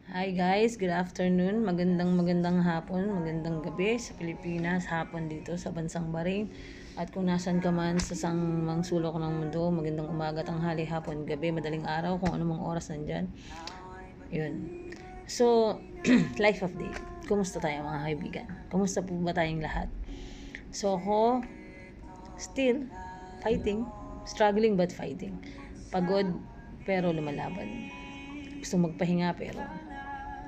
Hi guys, good afternoon. Magandang hapon, magandang gabi sa Pilipinas, hapon dito sa bansang Bahrain. At kung nasan ka man sa mang sulok ng mundo, magandang umaga, tanghali, hapon, gabi, madaling araw, kung anumang oras nandyan. Yun. So, life update. Kumusta tayo mga kaibigan? Kumusta po ba tayong lahat? So ako, still fighting, struggling but fighting. Pagod pero lumalaban. Gusto magpahinga pero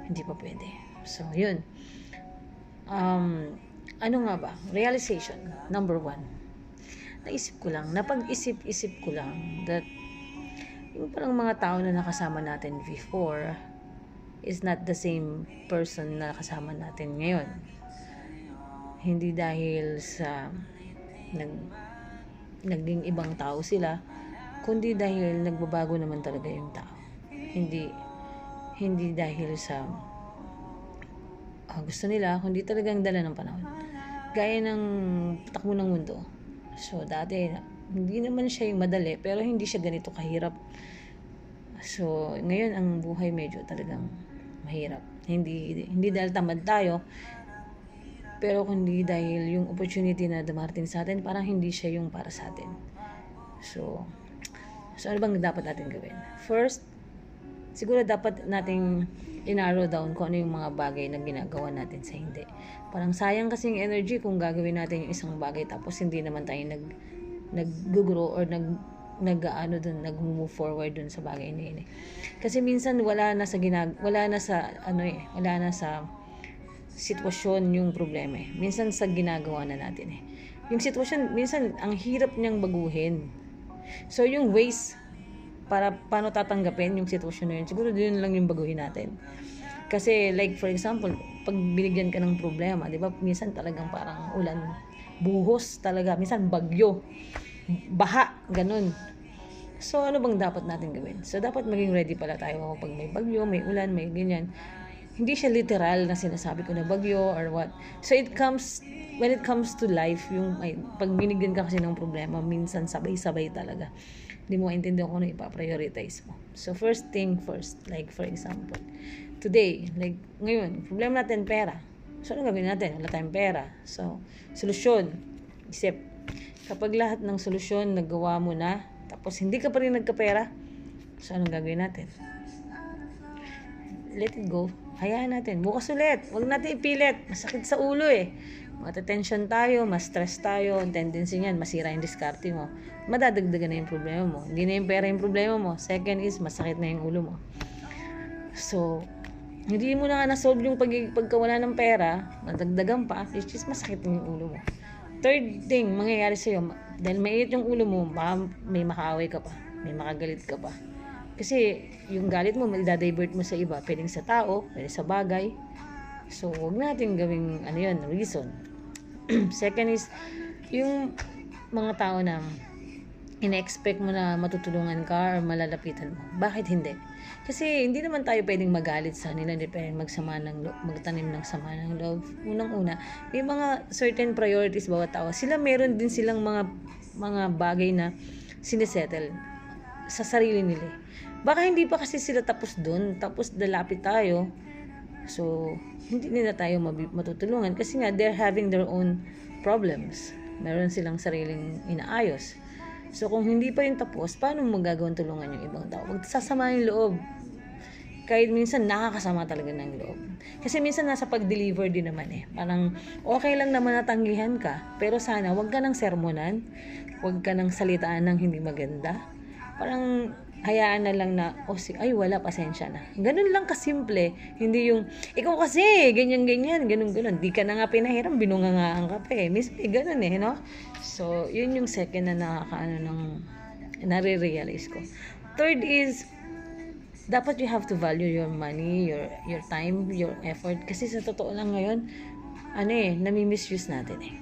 hindi pa pwede. So, yun. Ano nga ba? Realization, number 1. Napag-isip-isip ko lang that yung parang mga tao na nakasama natin before is not the same person na nakasama natin ngayon. Hindi dahil sa naging ibang tao sila, kundi dahil nagbabago naman talaga yung tao. Hindi dahil sa gusto nila, kundi talagang dala ng panahon. Gaya ng takbo ng mundo. So, dati, hindi naman siya yung madali, pero hindi siya ganito kahirap. So, ngayon, ang buhay medyo talagang mahirap. Hindi dahil tamad tayo, pero kundi dahil yung opportunity na dumarating sa atin, parang hindi siya yung para sa atin. So ano bang dapat natin gawin? First, siguro dapat nating i-narrow down kung ano yung mga bagay na ginagawa natin sa hindi. Parang sayang kasing energy kung gagawin natin yung isang bagay tapos hindi naman tayo nag-grow or nag-move forward dun sa bagay na yun. Kasi minsan wala na sa sitwasyon yung problema eh. Minsan sa ginagawa na natin eh. Yung sitwasyon, minsan ang hirap niyang baguhin. So, yung ways para paano tatanggapin yung sitwasyon na yun, siguro yun lang yung baguhin natin. Kasi, like, for example, pag binigyan ka ng problema, di ba, minsan talagang parang ulan, buhos talaga, minsan bagyo, baha, ganun. So, ano bang dapat natin gawin? So, dapat maging ready pala tayo pag may bagyo, may ulan, may ganyan. Hindi siya literal na sinasabi ko na bagyo or what. So, when it comes to life, pag binigyan ka kasi ng problema, minsan sabay-sabay talaga. Hindi mo maintindihan kung ano ipaprioritize mo. So, first thing first, like for example, today, like ngayon, problema natin pera. So, ano gagawin natin? Wala tayong pera. So, solusyon, isip. Kapag lahat ng solusyon nagawa mo na, tapos hindi ka pa rin nagkapera, so anong gagawin natin? Let it go. Hayaan natin. Bukas ulit. Huwag natin ipilit. Masakit sa ulo eh. Matatension tayo, ma-stress tayo. Ang tendency niyan, masira yung diskarte mo. Madadagdagan na yung problema mo. Hindi na yung pera yung problema mo. Second is, masakit na yung ulo mo. So, hindi mo na na-solve yung pagkawala ng pera, nadagdagan pa, which is masakit na yung ulo mo. Third thing, mangyayari sa'yo, dahil mainit yung ulo mo, may makaaway ka pa, may makagalit ka pa. Kasi yung galit mo, madadivert mo sa iba. Pwedeng sa tao, pwede sa bagay. So, huwag natin gawing reason. Second is, yung mga tao na ina-expect mo na matutulungan ka or malalapitan mo. Bakit hindi? Kasi hindi naman tayo pwedeng magalit sa kanila, hindi pwedeng magtanim ng sama ng loob. Unang-una, may mga certain priorities bawat tao. Meron din silang mga bagay na sinisettle sa sarili nila. Baka hindi pa kasi sila tapos doon, tapos lalapit tayo. So, hindi nila tayo matutulungan kasi nga they're having their own problems. Meron silang sariling inaayos. So, kung hindi pa yung tapos, paano mo magagawang tulungan yung ibang tao? Magsasama yung loob. Kahit minsan nakakasama talaga ng loob. Kasi minsan nasa pag-deliver din naman eh. Parang okay lang naman natanggihan ka, pero sana wag ka nang sermonan, wag ka nang salitaan ng hindi maganda. Parang hayaan na lang na, ay wala, pasensya na. Ganun lang kasimple. Hindi yung, ikaw kasi, ganyan, ganun. Di ka na nga pinahiram, binungangaan ka pa eh. Mismo, ganun eh, no? So, yun yung second na nare-realize ko. Third is, dapat you have to value your money, your time, your effort. Kasi sa totoo lang ngayon, nami-misuse natin eh.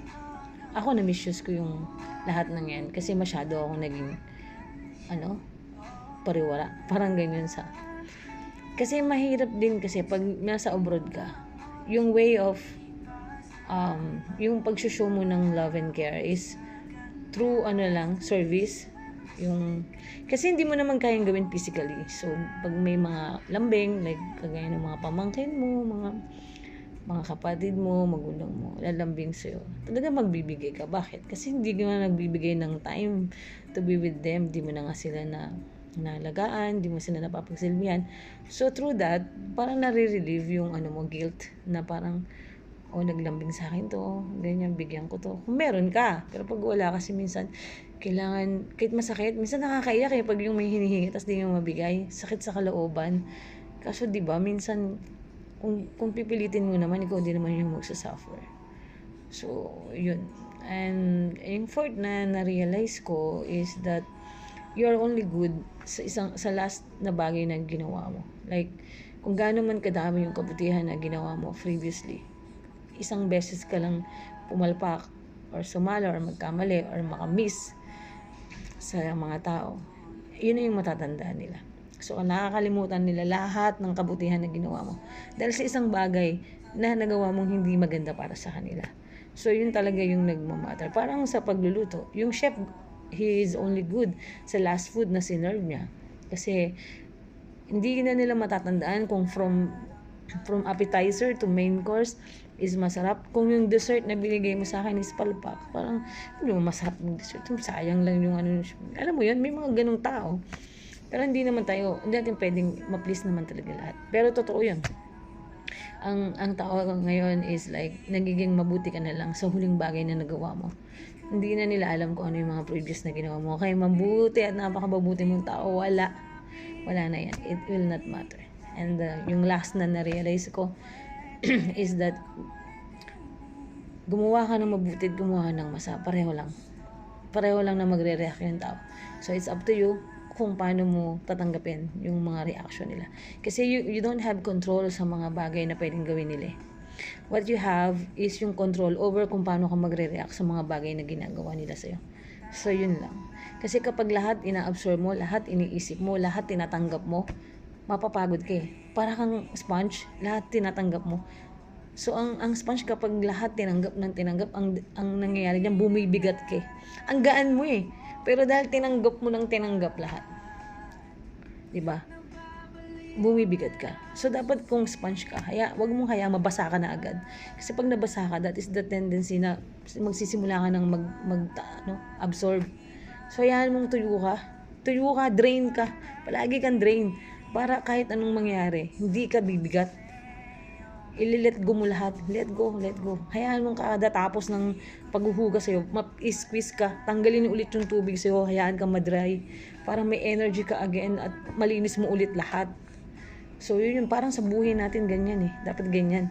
Ako na-misuse ko yung lahat ng yan. Kasi masyado akong naging, pariwara. Parang ganyan kasi mahirap din kasi pag nasa abroad ka, yung way of yung pag-show mo ng love and care is through service, Kasi hindi mo naman kayang gawin physically. So, pag may mga lambing, like kagaya ng mga pamangkin mo, mga kapatid mo, magulang mo, lalambing sa'yo, talaga magbibigay ka. Bakit? Kasi hindi ka nga nagbibigay ng time to be with them. Di mo na nga sila nalagaan, di mo sila napapagsilbihan. So, through that, parang nare-relieve yung guilt na parang, naglambing sa akin to, ganyan, bigyan ko to. Kung meron ka. Pero pag wala, kasi minsan, kailangan, kahit masakit, minsan nakakaiyak pag yung may hinihingi, tapos di mo mabigay. Sakit sa kalooban. Kaso, di ba, minsan, kung pipilitin mo naman, ikaw din naman yung magsasuffer. So, yun. And, yung fourth na na-realize ko is that you are only good sa last na bagay na ginawa mo. Like, kung gaano man kadami yung kabutihan na ginawa mo previously, isang beses ka lang pumalpak or sumala or magkamali or makamiss sa mga tao, yun na yung matatandaan nila. So, nakakalimutan nila lahat ng kabutihan na ginawa mo dahil sa isang bagay na nagawa mong hindi maganda para sa kanila. So, yun talaga yung nagmamatter. Parang sa pagluluto, yung chef, he is only good sa last food na sinerve niya. Kasi, hindi na nila matatandaan kung from appetizer to main course is masarap. Kung yung dessert na binigay mo sa akin is palpak, parang, masarap ng dessert. Sayang lang yung alam mo yun, may mga ganung tao. Pero hindi natin pwedeng ma-please naman talaga lahat. Pero totoo yun. Ang tao ngayon is like, nagiging mabuti ka na lang sa huling bagay na nagawa mo. Hindi na nila alam kung ano yung mga previous na ginawa mo. Kaya mabuti at napakababuti mong tao, wala na yan. It will not matter. And yung last na na-realize ko is that gumawa ka ng mabuti at gumawa ka ng masama. Pareho lang na magre-react yung tao. So it's up to you kung paano mo tatanggapin yung mga reaction nila. Kasi you don't have control sa mga bagay na pwedeng gawin nila. What you have is yung control over kung paano ka magre-react sa mga bagay na ginagawa nila sa'yo. So yun lang. Kasi kapag lahat ina-absorb mo, lahat iniisip mo, lahat tinatanggap mo, mapapagod ka . Para kang sponge, lahat tinatanggap mo. So, ang sponge kapag lahat tinanggap, ang nangyayari diyan, bumibigat ka . Ang gaan mo Pero dahil tinanggap mo lahat. Diba? Bumibigat ka. So, dapat kung sponge ka, wag mong mabasa ka na agad. Kasi pag nabasa ka, that is the tendency na magsisimula ka ng absorb. So, hayaan mong tuyo ka, drain ka. Palagi kang drain. Para kahit anong mangyari, hindi ka bibigat. Let go mo lahat. Let go. Hayaan mong tapos ng paghuhugas sa'yo, squeeze ka, tanggalin ulit yung tubig sa'yo, hayaan kang madry. Para may energy ka again at malinis mo ulit lahat. So, yun parang sa buhay natin ganyan Dapat ganyan.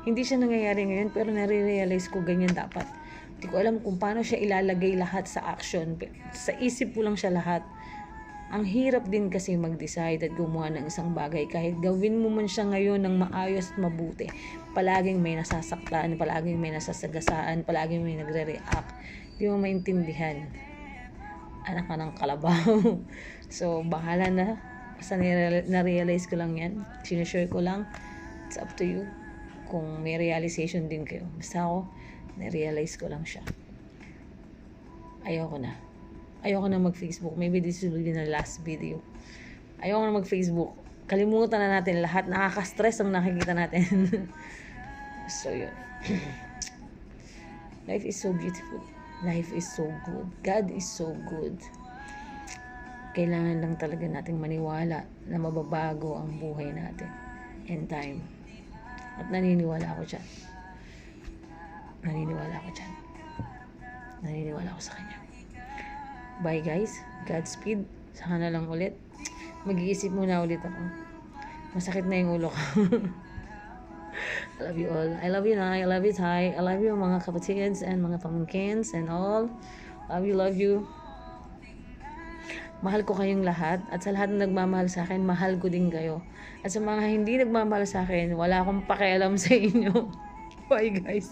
Hindi siya nangyayari ngayon, pero nare-realize ko ganyan dapat. Hindi ko alam kung paano siya ilalagay lahat sa action. Sa isip ko lang siya lahat. Ang hirap din kasi mag-decide at gumawa ng isang bagay. Kahit gawin mo man siya ngayon ng maayos at mabuti, palaging may nasasaktan, palaging may nasasagasaan, palaging may nagre-react. Di mo maintindihan. Anak ka ng kalabaw. So, bahala na. Basta na-realize ko lang yan. Sinashare ko lang. It's up to you. Kung may realization din kayo. Basta ako, na-realize ko lang siya. Ayoko na mag-Facebook. Maybe this will be the last video. Ayoko na mag-Facebook. Kalimutan na natin lahat. Nakaka-stress ang nakikita natin. So, yun. Life is so beautiful. Life is so good. God is so good. Kailangan lang talaga nating maniwala na mababago ang buhay natin in time. At naniniwala ako dyan. Naniniwala ako sa Kanya. Bye guys. Godspeed. Saka na lang ulit. Mag-iisip muna ulit ako. Masakit na yung ulo ko. I love you all. I love you na. I love you Tay. I love you mga kapatids and mga pamangkins and all. Love you. Mahal ko kayong lahat. At sa lahat na nagmamahal sa akin, mahal ko din kayo. At sa mga hindi nagmamahal sa akin, wala akong pakialam sa inyo. Bye guys.